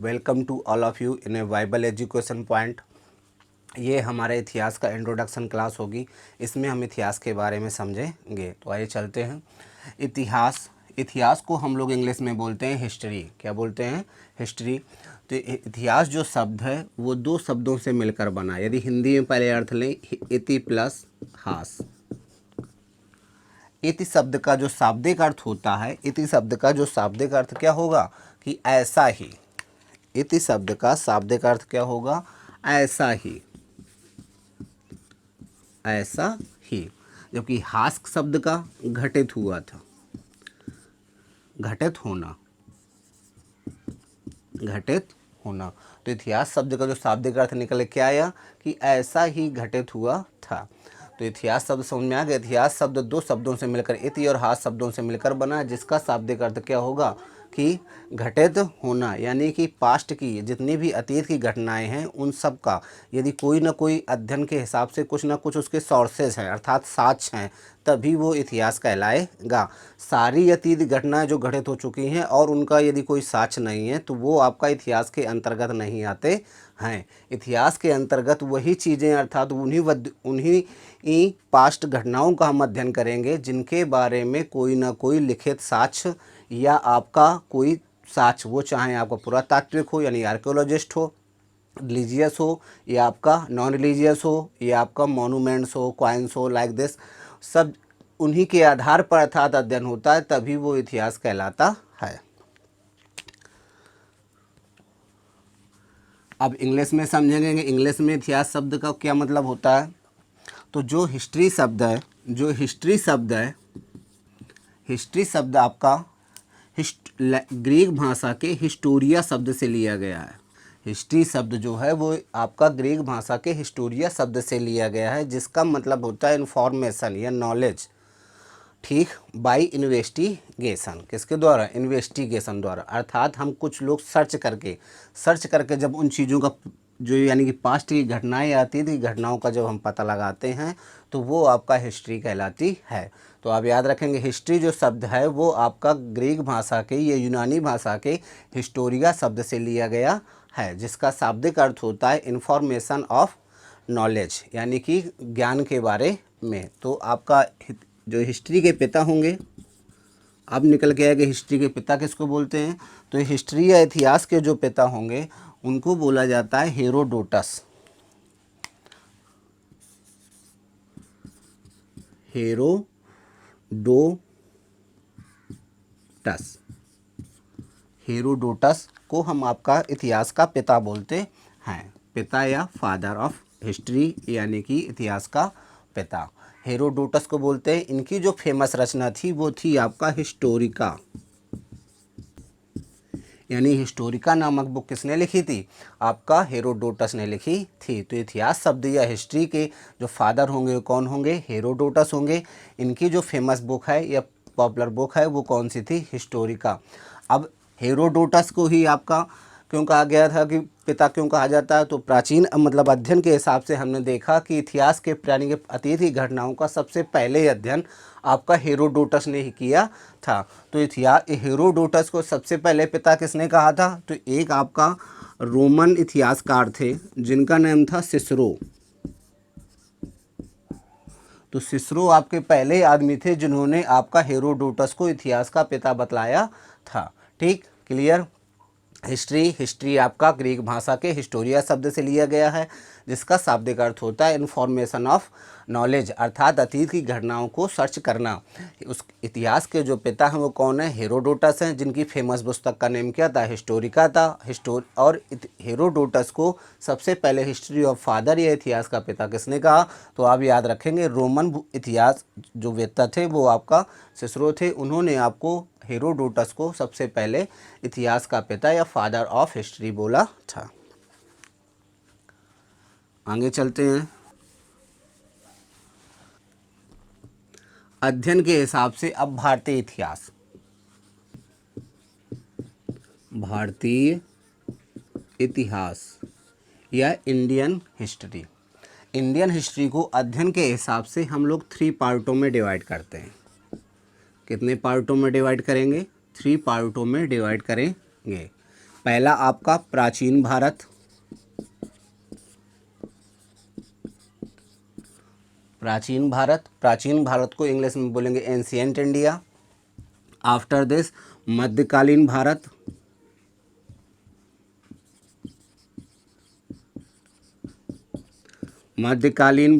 Welcome to all of you in a viable education point. ये हमारे इतिहास का इंट्रोडक्शन क्लास होगी। इसमें हम इतिहास के बारे में समझेंगे। तो आइए चलते हैं। इतिहास को हम लोग इंग्लिश में बोलते हैं हिस्ट्री। क्या बोलते हैं? हिस्ट्री। तो इतिहास जो शब्द है वो दो शब्दों से मिलकर बना। यदि हिंदी में पहले अर्थ लें, इति प्लस हास। इति शब्द का जो शाब्दिक अर्थ होता है, इति शब्द का जो शाब्दिक अर्थ क्या होगा कि ऐसा ही। इति शब्द का शाब्दिक अर्थ क्या होगा? ऐसा ही, ऐसा ही। जबकि हास शब्द का घटित हुआ था, घटित होना, घटित होना। तो इतिहास शब्द का जो शाब्दिक अर्थ निकल के आया कि ऐसा ही घटित हुआ था। तो इतिहास शब्द समझ में आ गया। इतिहास शब्द दो शब्दों से मिलकर, इति और हास शब्दों से मिलकर बना, जिसका शाब्दिक अर्थ क्या होगा कि घटित होना। यानी कि पास्ट की जितनी भी अतीत की घटनाएं हैं उन सब का यदि कोई ना कोई अध्ययन के हिसाब से कुछ ना कुछ उसके सोर्सेज हैं, अर्थात साक्ष्य हैं, तभी वो इतिहास कहलाएगा। सारी अतीत घटनाएं जो घटित हो चुकी हैं और उनका यदि कोई साक्ष्य नहीं है तो वो आपका इतिहास के अंतर्गत नहीं आते हैं। इतिहास के अंतर्गत वही चीज़ें, अर्थात उन्हीं पास्ट घटनाओं का हम अध्ययन करेंगे जिनके बारे में कोई ना कोई लिखित साक्ष्य या आपका कोई साक्ष्य, वो चाहे आपका पुरातात्विक हो यानी आर्कियोलॉजिस्ट हो, रिलीजियस हो या आपका नॉन रिलीजियस हो या आपका मॉन्यूमेंट्स हो, कॉइन्स हो, लाइक दिस, सब उन्हीं के आधार पर अर्थात अध्ययन होता है, तभी वो इतिहास कहलाता है। अब इंग्लिश में समझेंगे। इंग्लिश में इतिहास शब्द का क्या मतलब होता है। तो जो हिस्ट्री शब्द है, हिस्ट्री शब्द आपका ग्रीक भाषा के हिस्टोरिया शब्द से लिया गया है। हिस्ट्री शब्द जो है वो आपका ग्रीक भाषा के हिस्टोरिया शब्द से लिया गया है, जिसका मतलब होता है इन्फॉर्मेशन या नॉलेज। ठीक, बाई इन्वेस्टिगेशन। किसके द्वारा? इन्वेस्टिगेशन द्वारा। अर्थात हम कुछ लोग सर्च करके जब उन चीज़ों का जो यानी कि पास्ट की घटनाएं आती थी, घटनाओं का जब हम पता लगाते हैं तो वो आपका हिस्ट्री कहलाती है। तो आप याद रखेंगे, हिस्ट्री जो शब्द है वो आपका ग्रीक भाषा के या यूनानी भाषा के हिस्टोरिया शब्द से लिया गया है, जिसका शाब्दिक अर्थ होता है इंफॉर्मेशन ऑफ नॉलेज, यानी कि ज्ञान के बारे में। तो आपका जो हिस्ट्री के पिता होंगे, अब निकल के आया कि हिस्ट्री के पिता किसको बोलते हैं। तो हिस्ट्री या इतिहास के जो पिता होंगे उनको बोला जाता है हेरोडोटस। हेरोडोटस को हम आपका इतिहास का पिता बोलते हैं। पिता या फादर ऑफ हिस्ट्री, यानी कि इतिहास का पिता हेरोडोटस को बोलते हैं। इनकी जो फेमस रचना थी वो थी आपका हिस्टोरिका, यानी हिस्टोरिका नामक बुक किसने लिखी थी? आपका हेरोडोटस ने लिखी थी। तो इतिहास शब्द या हिस्ट्री के जो फादर होंगे वो कौन होंगे? हेरोडोटस होंगे। इनकी जो फेमस बुक है या पॉपुलर बुक है वो कौन सी थी? हिस्टोरिका। अब हेरोडोटस को ही आपका क्यों कहा गया था कि पिता क्यों कहा जाता है? तो प्राचीन मतलब अध्ययन के हिसाब से हमने देखा कि इतिहास के प्राणी के अतीत की घटनाओं का सबसे पहले अध्ययन आपका हेरोडोटस ने ही किया था। तो इतिहास हेरोडोटस को सबसे पहले पिता किसने कहा था? तो एक आपका रोमन इतिहासकार थे जिनका नाम था सिसरो। तो सिसरो आपके पहले आदमी थे जिन्होंने आपका हेरोडोटस को इतिहास का पिता बतलाया था। ठीक, क्लियर। हिस्ट्री आपका ग्रीक भाषा के हिस्टोरिया शब्द से लिया गया है, जिसका शाब्दिक अर्थ होता है इन्फॉर्मेशन ऑफ नॉलेज, अर्थात अतीत की घटनाओं को सर्च करना। उस इतिहास के जो पिता हैं वो कौन है? हेरोडोटस हैं, जिनकी फेमस पुस्तक का नेम क्या था? हिस्टोरिका था। और हेरोडोटस को सबसे पहले हिस्ट्री ऑफ फादर या इतिहास का पिता किसने कहा? तो आप याद रखेंगे, रोमन इतिहास जो वेत्ता थे वो आपका सिसरो थे। उन्होंने आपको हेरोडोटस को सबसे पहले इतिहास का पिता या फादर ऑफ हिस्ट्री बोला था। आगे चलते हैं। अध्ययन के हिसाब से अब भारतीय इतिहास या इंडियन हिस्ट्री को अध्ययन के हिसाब से हम लोग 3 पार्टों में डिवाइड करते हैं। कितने पार्टों में डिवाइड करेंगे? 3 पार्टों में डिवाइड करेंगे। पहला आपका प्राचीन भारत, प्राचीन भारत को इंग्लिश में बोलेंगे एंशिएंट इंडिया। आफ्टर दिस मध्यकालीन भारत, मध्यकालीन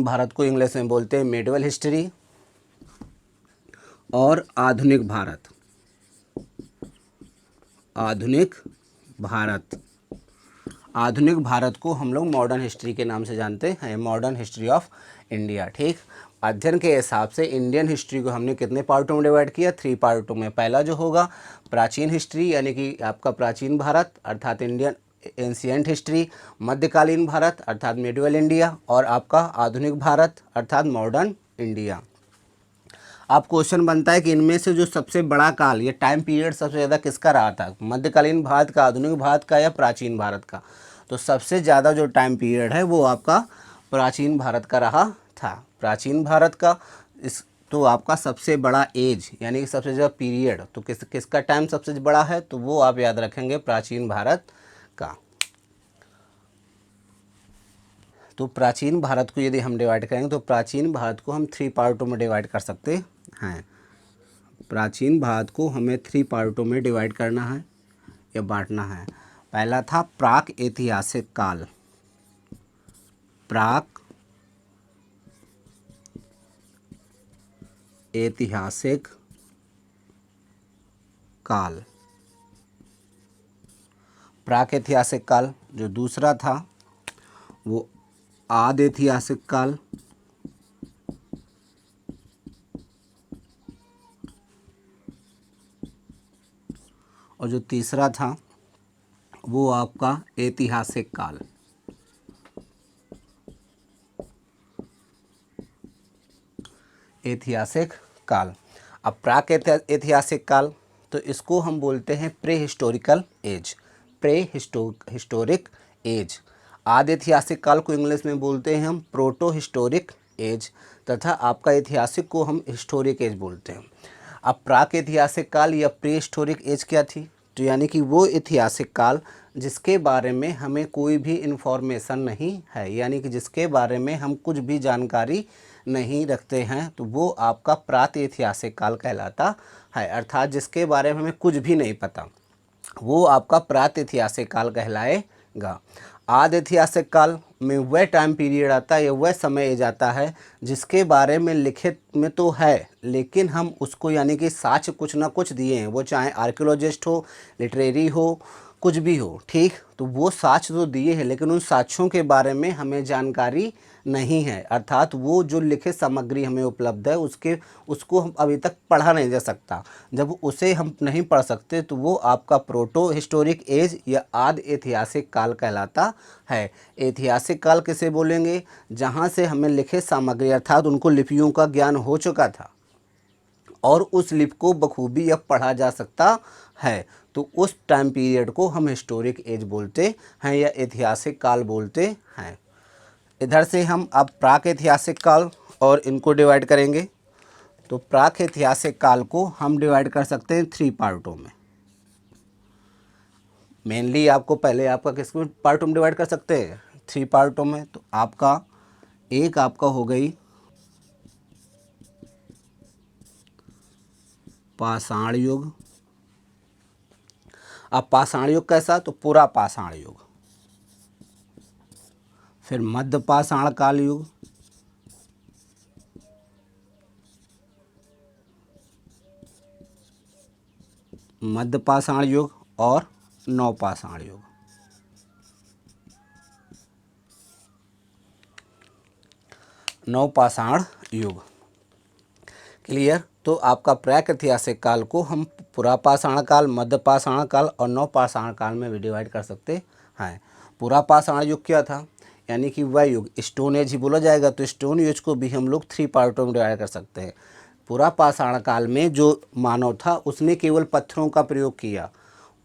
भारत को इंग्लिश में बोलते हैं मिडिवल हिस्ट्री। और आधुनिक भारत, आधुनिक भारत को हम लोग मॉडर्न हिस्ट्री के नाम से जानते हैं, मॉडर्न हिस्ट्री ऑफ इंडिया। ठीक, अध्ययन के हिसाब से इंडियन हिस्ट्री को हमने कितने पार्टों में डिवाइड किया? 3 पार्टों में। पहला जो होगा प्राचीन हिस्ट्री यानी कि आपका प्राचीन भारत अर्थात इंडियन एंशिएंट हिस्ट्री, मध्यकालीन भारत अर्थात मिडिवल इंडिया, और आपका आधुनिक भारत अर्थात मॉडर्न इंडिया। अब क्वेश्चन बनता है कि इनमें से जो सबसे बड़ा काल या टाइम पीरियड सबसे ज़्यादा किसका रहा था? मध्यकालीन भारत का, आधुनिक भारत का, या प्राचीन भारत का? तो सबसे ज़्यादा जो टाइम पीरियड है वो आपका प्राचीन भारत का रहा था। प्राचीन भारत का इस तो आपका सबसे बड़ा एज यानी कि सबसे ज़्यादा पीरियड तो किसका टाइम सबसे बड़ा है? तो वो आप याद रखेंगे प्राचीन भारत का। तो प्राचीन भारत को यदि हम डिवाइड करेंगे तो प्राचीन भारत को हम 3 पार्टों में डिवाइड कर सकते हैं। प्राचीन भारत को हमें 3 पार्टों में डिवाइड करना है या बांटना है। पहला था प्राक ऐतिहासिक काल, प्राक ऐतिहासिक काल, प्राक ऐतिहासिक काल। जो दूसरा था वो आदि ऐतिहासिक काल, और जो तीसरा था वो आपका ऐतिहासिक काल। ऐतिहासिक काल। अब प्राक ऐतिहासिक काल तो इसको हम बोलते हैं prehistorical age, historic age. आदि ऐतिहासिक काल को इंग्लिश में बोलते हैं हम प्रोटो हिस्टोरिक एज, तथा आपका ऐतिहासिक को हम हिस्टोरिक एज बोलते हैं। अब प्राक ऐतिहासिक काल या प्री हिस्टोरिक एज क्या थी? तो यानी कि वो ऐतिहासिक काल जिसके बारे में हमें कोई भी इन्फॉर्मेशन नहीं है, यानी कि जिसके बारे में हम कुछ भी जानकारी नहीं रखते हैं, तो वो आपका प्रातैतिहासिक काल कहलाता है। अर्थात जिसके बारे में हमें कुछ भी नहीं पता, वो आपका प्रातैतिहासिक काल कहलाएगा। आदि ऐतिहासिक काल में वह टाइम पीरियड आता है या वह समय जाता है जिसके बारे में लिखित में तो है, लेकिन हम उसको यानी कि साक्ष्य कुछ ना कुछ दिए हैं, वो चाहे आर्कियोलॉजिस्ट हो, लिटरेरी हो, कुछ भी हो। ठीक, तो वो साक्ष्य तो दिए हैं लेकिन उन साक्ष्यों के बारे में हमें जानकारी नहीं है। अर्थात वो जो लिखित सामग्री हमें उपलब्ध है उसको हम अभी तक पढ़ा नहीं जा सकता। जब उसे हम नहीं पढ़ सकते तो वो आपका प्रोटो हिस्टोरिक एज या आदि ऐतिहासिक काल कहलाता है। ऐतिहासिक काल किसे बोलेंगे? जहाँ से हमें लिखित सामग्री अर्थात उनको लिपियों का ज्ञान हो चुका था और उस लिपि को बखूबी अब पढ़ा जा सकता है, तो उस टाइम पीरियड को हम हिस्टोरिक एज बोलते हैं या ऐतिहासिक काल बोलते हैं। इधर से हम अब प्राक ऐतिहासिक काल और इनको डिवाइड करेंगे। तो प्राक ऐतिहासिक काल को हम डिवाइड कर सकते हैं 3 पार्टों में। मेनली आपको पहले आपका किस पार्टों में डिवाइड कर सकते हैं? 3 पार्टों में। तो आपका एक आपका हो गई पाषाण युग। अब पाषाण युग कैसा? तो पूरा पाषाण युग। फिर मध्य पाषाण काल युग, मध्य पाषाण युग और नवपाषाण युग। नवपाषाण युग क्लियर। तो आपका प्राक ऐतिहासिक काल को हम पुरापाषाण काल, मध्य पाषाण काल और नवपाषाण काल में भी डिवाइड कर सकते हैं। पुरापाषाण युग क्या था? यानी कि वह युग, स्टोन एज ही बोला जाएगा, तो स्टोन एज को भी हम लोग 3 पार्टों में डिवाइड कर सकते हैं। पुरापाषाण काल में जो मानव था उसने केवल पत्थरों का प्रयोग किया,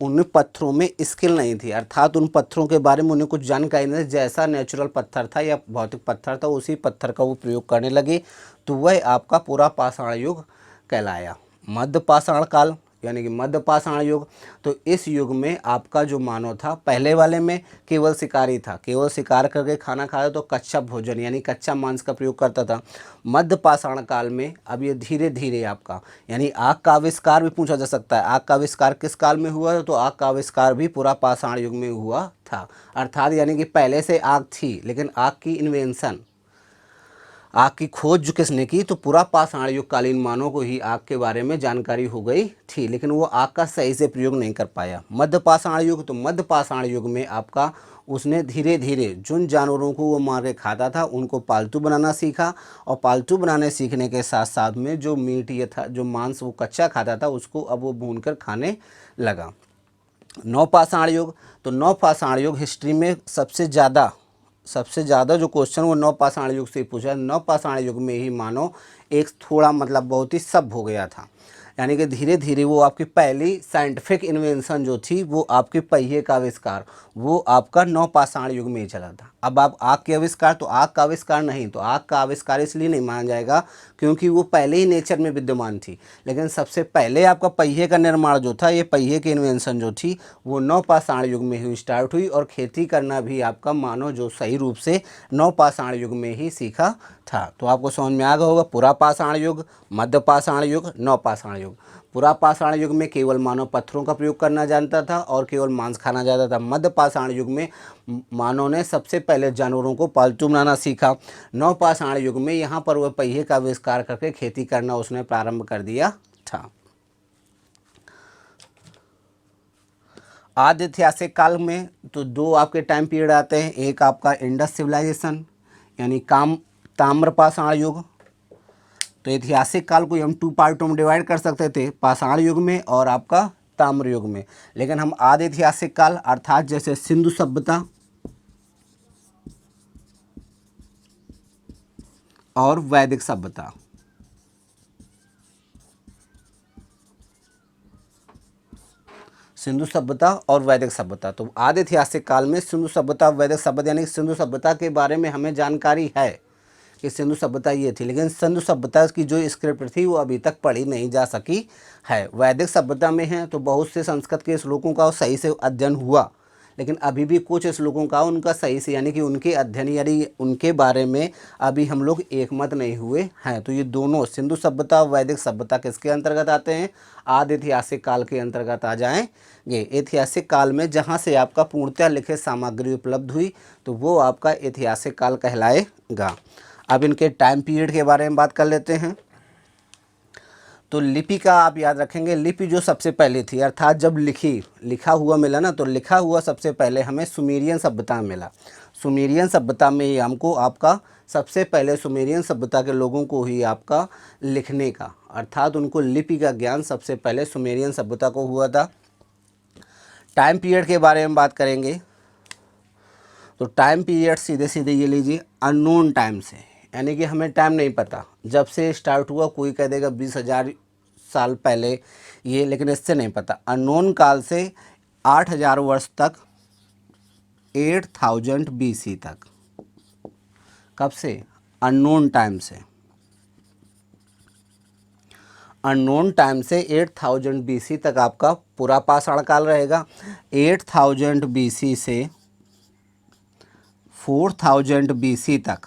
उन पत्थरों में स्किल नहीं थी, अर्थात उन पत्थरों के बारे में उन्हें कुछ जानकारी नहीं, जैसा नेचुरल पत्थर था या भौतिक पत्थर था उसी पत्थर का वो प्रयोग करने लगे, तो वह आपका पुरापाषाण युग कहलाया। मध्य पाषाण काल यानी कि मध्य पाषाण युग। तो इस युग में आपका जो मानव था, पहले वाले में केवल शिकारी था, केवल शिकार करके खाना खाया, तो कच्चा भोजन यानी कच्चा मांस का प्रयोग करता था। मध्य पाषाण काल में अब ये धीरे धीरे आपका, यानी आग का आविष्कार भी पूछा जा सकता है, आग का आविष्कार किस काल में हुआ? तो आग का आविष्कार भी पूरा पाषाण युग में हुआ था। अर्थात यानी कि पहले से आग थी, लेकिन आग की इन्वेंशन, आग की खोज जो किसने की? तो पूरा पाषाण युग कालीन मानव को ही आग के बारे में जानकारी हो गई थी, लेकिन वो आग का सही से प्रयोग नहीं कर पाया। मध्य पाषाण युग, तो मध्य पाषाण युग में आपका उसने धीरे धीरे जिन जानवरों को वो मार के खाता था उनको पालतू बनाना सीखा, और पालतू बनाने सीखने के साथ साथ में जो मीट ये था, जो मांस वो कच्चा खाता था, उसको अब वो भून कर खाने लगा। नवपाषाण युग, तो नवपाषाण युग हिस्ट्री में सबसे ज़्यादा जो क्वेश्चन वो नवपाषाण युग से पूछा। नवपाषाण युग में ही मानो एक थोड़ा मतलब बहुत ही सभ्य हो गया था, यानी कि धीरे धीरे वो आपकी पहली साइंटिफिक इन्वेंशन जो थी वो आपके पहिए का आविष्कार, वो आपका नवपाषाण युग में ही चला था। अब आप आग के आविष्कार, तो आग का आविष्कार नहीं, तो आग का आविष्कार इसलिए नहीं माना जाएगा क्योंकि वो पहले ही नेचर में विद्यमान थी, लेकिन सबसे पहले आपका पहिए का निर्माण जो था, ये पहिए की इन्वेंशन जो थी वो नवपाषाण युग में ही स्टार्ट हुई, और खेती करना भी आपका मानो जो सही रूप से नवपाषाण युग में ही सीखा था। तो आपको समझ में आ गया होगा पूरा पाषाण युग, मध्य पाषाण युग, नवपाषाण युग। पूरा पाषाण युग में केवल मानव पत्थरों का प्रयोग करना जानता था और केवल मांस खाना जानता था। मध्य पाषाण युग में मानव ने सबसे पहले जानवरों को पालतू बनाना सीखा। नवपाषाण युग में यहाँ पर वह पहिए का आविष्कार करके खेती करना उसने प्रारंभ कर दिया था। आदि ऐतिहासिक काल में तो दो आपके टाइम पीरियड आते हैं, एक आपका इंडस सिविलाइजेशन यानी ताम्र पाषाण युग। तो ऐतिहासिक काल को हम 2 पार्टों में डिवाइड कर सकते थे, पाषाण युग में और आपका ताम्र युग में, लेकिन हम आदि ऐतिहासिक काल अर्थात जैसे सिंधु सभ्यता और वैदिक सभ्यता, सिंधु सभ्यता और वैदिक सभ्यता, तो आदि ऐतिहासिक काल में सिंधु सभ्यता वैदिक सभ्यता, यानी सिंधु सभ्यता के बारे में हमें जानकारी है कि सिंधु सभ्यता ये थी, लेकिन सिंधु सभ्यता की जो स्क्रिप्ट थी वो अभी तक पढ़ी नहीं जा सकी है। वैदिक सभ्यता में है तो बहुत से संस्कृत के श्लोकों का सही से अध्ययन हुआ, लेकिन अभी भी कुछ श्लोकों का उनका सही से यानी कि उनके अध्ययन यानी उनके बारे में अभी हम लोग एकमत नहीं हुए हैं। तो ये दोनों सिंधु सभ्यता और वैदिक सभ्यता किसके अंतर्गत आते हैं? आदि ऐतिहासिक काल के अंतर्गत आ जाएंगे। ऐतिहासिक काल में जहाँ से आपका पूर्णतः लिखित सामग्री उपलब्ध हुई तो वो आपका ऐतिहासिक काल कहलाएगा। अब इनके टाइम पीरियड के बारे में बात कर लेते हैं। तो लिपि का आप याद रखेंगे, लिपि जो सबसे पहले थी अर्थात जब लिखा हुआ मिला ना, तो लिखा हुआ सबसे पहले हमें सुमेरियन सभ्यता में मिला। सुमेरियन सभ्यता में ही हमको आपका सबसे पहले सुमेरियन सभ्यता के लोगों को ही आपका लिखने का अर्थात उनको लिपि का ज्ञान सबसे पहले सुमेरियन सभ्यता को हुआ था। टाइम पीरियड के बारे में बात करेंगे तो टाइम पीरियड सीधे सीधे ये लीजिए अननोन टाइम से, यानी कि हमें टाइम नहीं पता जब से स्टार्ट हुआ। कोई कह देगा 20,000 साल पहले ये, लेकिन इससे नहीं पता। अननोन काल से 8,000 वर्ष तक, 8,000 BC तक। कब से? अननोन टाइम से। अननोन टाइम से 8,000 BC तक आपका पूरा पाषाण काल रहेगा। 8,000 BC से 4,000 BC तक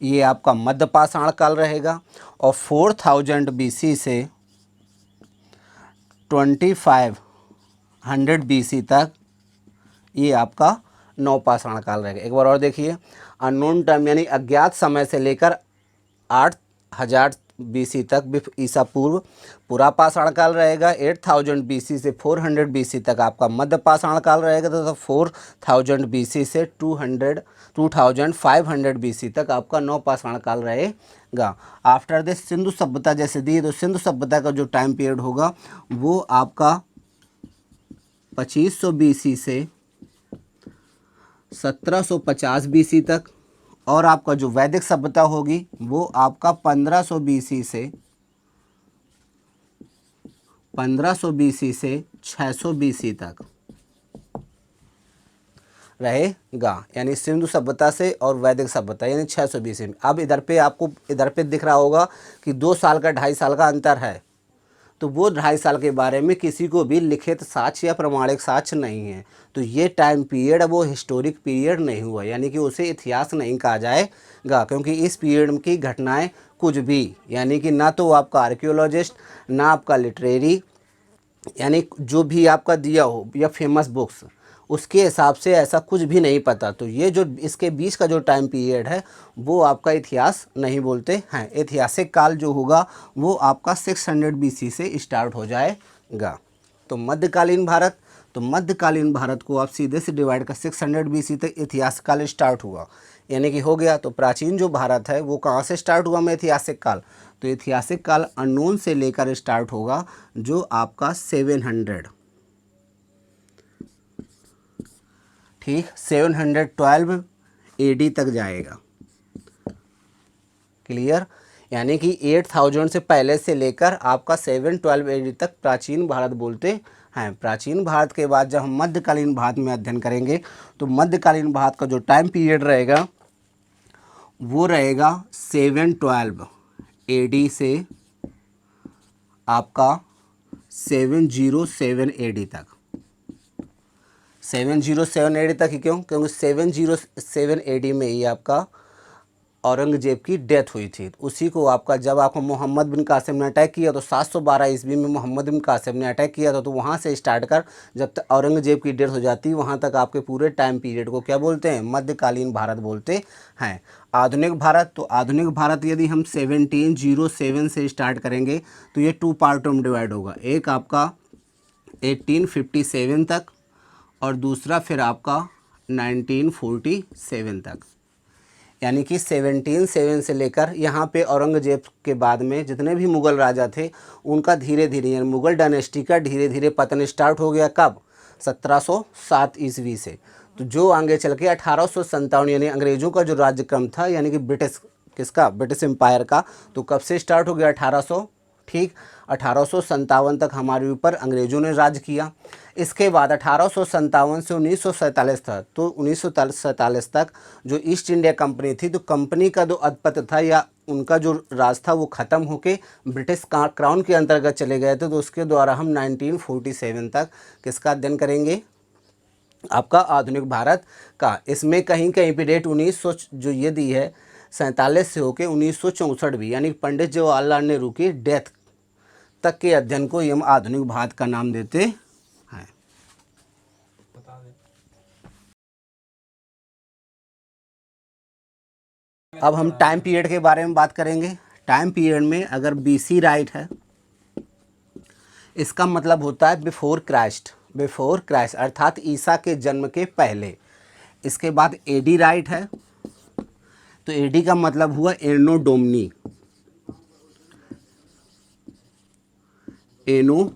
ये आपका मध्य पाषाण काल रहेगा, और 4,000 BC से 2,500 BC तक ये आपका नवपाषाण काल रहेगा। एक बार और देखिए, अननोन टाइम यानी अज्ञात समय से लेकर 8,000 BC तक ईसा पूर्व पूरा पाषाण काल रहेगा। 8,000 BC से 400 BC तक आपका मध्य पाषाण काल रहेगा, तो 4,000 BC से 2,500 BC तक आपका नवपाषाण काल रहेगा। आफ्टर दिस सिंधु सभ्यता जैसे दी, तो सिंधु सभ्यता का जो टाइम पीरियड होगा वो आपका 2500 BC से 1750 BC तक, और आपका जो वैदिक सभ्यता होगी वो आपका 1500 BC से 600 BC तक रहेगा, यानी सिंधु सभ्यता से और वैदिक सभ्यता यानी 600 BC में। अब इधर पे आपको इधर पे दिख रहा होगा कि 2 साल का 2.5 साल का अंतर है। तो वो 2.5 साल के बारे में किसी को भी लिखित साक्ष्य या प्रमाणिक साक्ष्य नहीं है। तो ये टाइम पीरियड वो हिस्टोरिक पीरियड नहीं हुआ, यानी कि उसे इतिहास नहीं कहा जाएगा, क्योंकि इस पीरियड की घटनाएं कुछ भी, यानी कि ना तो आपका आर्कियोलॉजिस्ट, ना आपका लिटरेरी, यानी जो भी आपका दिया हो या फेमस बुक्स, उसके हिसाब से ऐसा कुछ भी नहीं पता। तो ये जो इसके बीच का जो टाइम पीरियड है वो आपका इतिहास नहीं बोलते हैं। ऐतिहासिक काल जो होगा वो आपका 600 BC से स्टार्ट हो जाएगा। तो मध्यकालीन भारत, तो मध्यकालीन भारत को आप सीधे से डिवाइड कर 600 BC तक इतिहास काल स्टार्ट हुआ, यानी कि हो गया। तो प्राचीन जो भारत है वो कहाँ से स्टार्ट हुआ में ऐतिहासिक काल, तो ऐतिहासिक काल अननोन से लेकर स्टार्ट होगा, जो आपका 700, ठीक, 712 AD तक जाएगा। क्लियर, यानी कि 8000 से पहले से लेकर आपका 712 AD तक प्राचीन भारत बोलते हैं। प्राचीन भारत के बाद जब हम मध्यकालीन भारत में अध्ययन करेंगे तो मध्यकालीन भारत का जो टाइम पीरियड रहेगा वो रहेगा 712 AD से आपका 707 AD तक। 707 AD तक ही क्यों, क्योंकि 707 AD में ही आपका औरंगजेब की डेथ हुई थी। उसी को आपका जब आपको मोहम्मद बिन कासिम ने अटैक किया तो 712 ईस्वी में मोहम्मद बिन कासिम ने अटैक किया था, तो वहाँ से स्टार्ट कर जब तक औरंगजेब की डेथ हो जाती वहाँ तक आपके पूरे टाइम पीरियड को क्या बोलते हैं, मध्यकालीन भारत बोलते हैं। आधुनिक भारत, तो आधुनिक भारत यदि हम 1707 से स्टार्ट करेंगे तो ये 2 पार्टों में डिवाइड होगा। एक आपका 1857 तक और दूसरा फिर आपका 1947 तक, यानी कि 1707 से लेकर यहाँ पे औरंगजेब के बाद में जितने भी मुग़ल राजा थे उनका धीरे धीरे, यानी मुग़ल डायनेस्टी का धीरे धीरे पतन स्टार्ट हो गया। कब, 1707 ईस्वी से। तो जो आगे चल के 1857, यानी अंग्रेज़ों का जो राज्यक्रम था, यानी कि ब्रिटिश, किसका, ब्रिटिश एम्पायर का, तो कब से स्टार्ट हो गया, 1800, ठीक, 1857 तक हमारे ऊपर अंग्रेज़ों ने राज किया। इसके बाद 1857 से 1947 तक, तो 1947 तक जो ईस्ट इंडिया कंपनी थी, तो कंपनी का जो अधिपत्य था या उनका जो राज था वो ख़त्म होके ब्रिटिश क्राउन के अंतर्गत चले गए थे। तो उसके द्वारा हम 1947 तक किसका अध्ययन करेंगे, आपका आधुनिक भारत का। इसमें कहीं कहीं पे डेट 1900 जो ये दी है 47 से होके 1964 भी, यानी पंडित जवाहरलाल नेहरू की डेथ तक के अध्ययन को हम आधुनिक भारत का नाम देते हैं। अब हम टाइम पीरियड के बारे में बात करेंगे। टाइम पीरियड में अगर BC राइट है, इसका मतलब होता है बिफोर क्राइस्ट, बिफोर क्राइस्ट अर्थात ईसा के जन्म के पहले। इसके बाद AD राइट है, तो AD का मतलब हुआ एनो डोमनी, एनो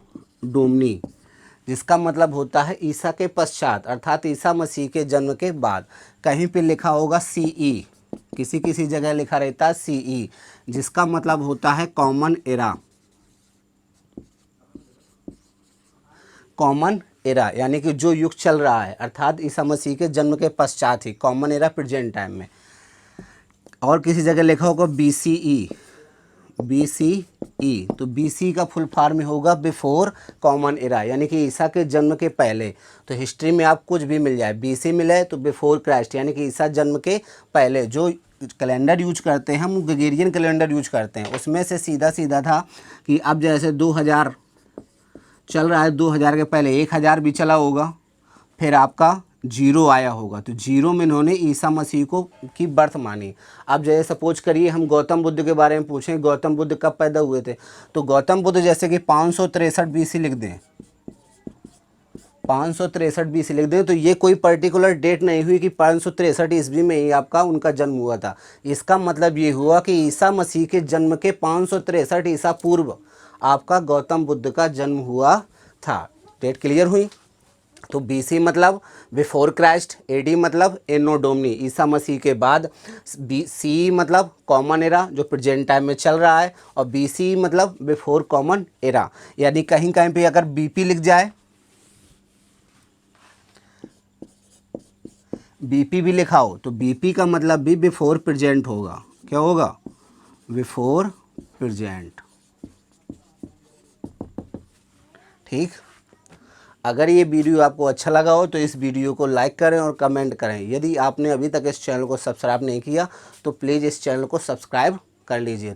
डोमनी, जिसका मतलब होता है ईसा के पश्चात, अर्थात ईसा मसीह के जन्म के बाद। कहीं पे लिखा होगा CE, किसी किसी जगह लिखा रहता है CE, जिसका मतलब होता है कॉमन एरा, कॉमन एरा, यानी कि जो युग चल रहा है, अर्थात ईसा मसीह के जन्म के पश्चात ही, कॉमन एरा प्रेजेंट टाइम में। और किसी जगह लिखा होगा BCE, BCE, तो BC का फुल फॉर्म होगा बिफोर कॉमन एरा, यानी कि ईसा के जन्म के पहले। तो हिस्ट्री में आप कुछ भी मिल जाए, BC मिले तो बिफोर क्राइस्ट, यानी कि ईसा जन्म के पहले। जो कैलेंडर यूज करते हैं हम ग्रेगोरियन कैलेंडर यूज करते हैं, उसमें से सीधा सीधा था कि अब जैसे 2000 चल रहा है, 2000 के पहले 1000 भी चला होगा, फिर आपका 0 आया होगा, तो 0 में इन्होंने ईसा मसीह को की बर्थ मानी। अब जैसे सपोज करिए हम गौतम बुद्ध के बारे में पूछें, गौतम बुद्ध कब पैदा हुए थे, तो गौतम बुद्ध जैसे कि 563 BC लिख दें, 563 BC लिख दें, तो ये कोई पर्टिकुलर डेट नहीं हुई कि 563 ईस्वी में ही आपका उनका जन्म हुआ था। इसका मतलब ये हुआ कि ईसा मसीह के जन्म के 563 ईसा पूर्व आपका गौतम बुद्ध का जन्म हुआ था। डेट क्लियर हुई। तो BC मतलब बिफोर क्राइस्ट, AD मतलब एनो डोमनी, ईसा मसीह के बाद, CE मतलब कॉमन एरा जो प्रेजेंट टाइम में चल रहा है, और BC मतलब बिफोर कॉमन एरा। यानी कहीं कहीं पे अगर BP लिख जाए, BP भी लिखा हो, तो BP का मतलब भी बिफोर प्रेजेंट होगा। क्या होगा, बिफोर प्रेजेंट। ठीक। अगर ये वीडियो आपको अच्छा लगा हो तो इस वीडियो को लाइक करें और कमेंट करें। यदि आपने अभी तक इस चैनल को सब्सक्राइब नहीं किया तो प्लीज़ इस चैनल को सब्सक्राइब कर लीजिए।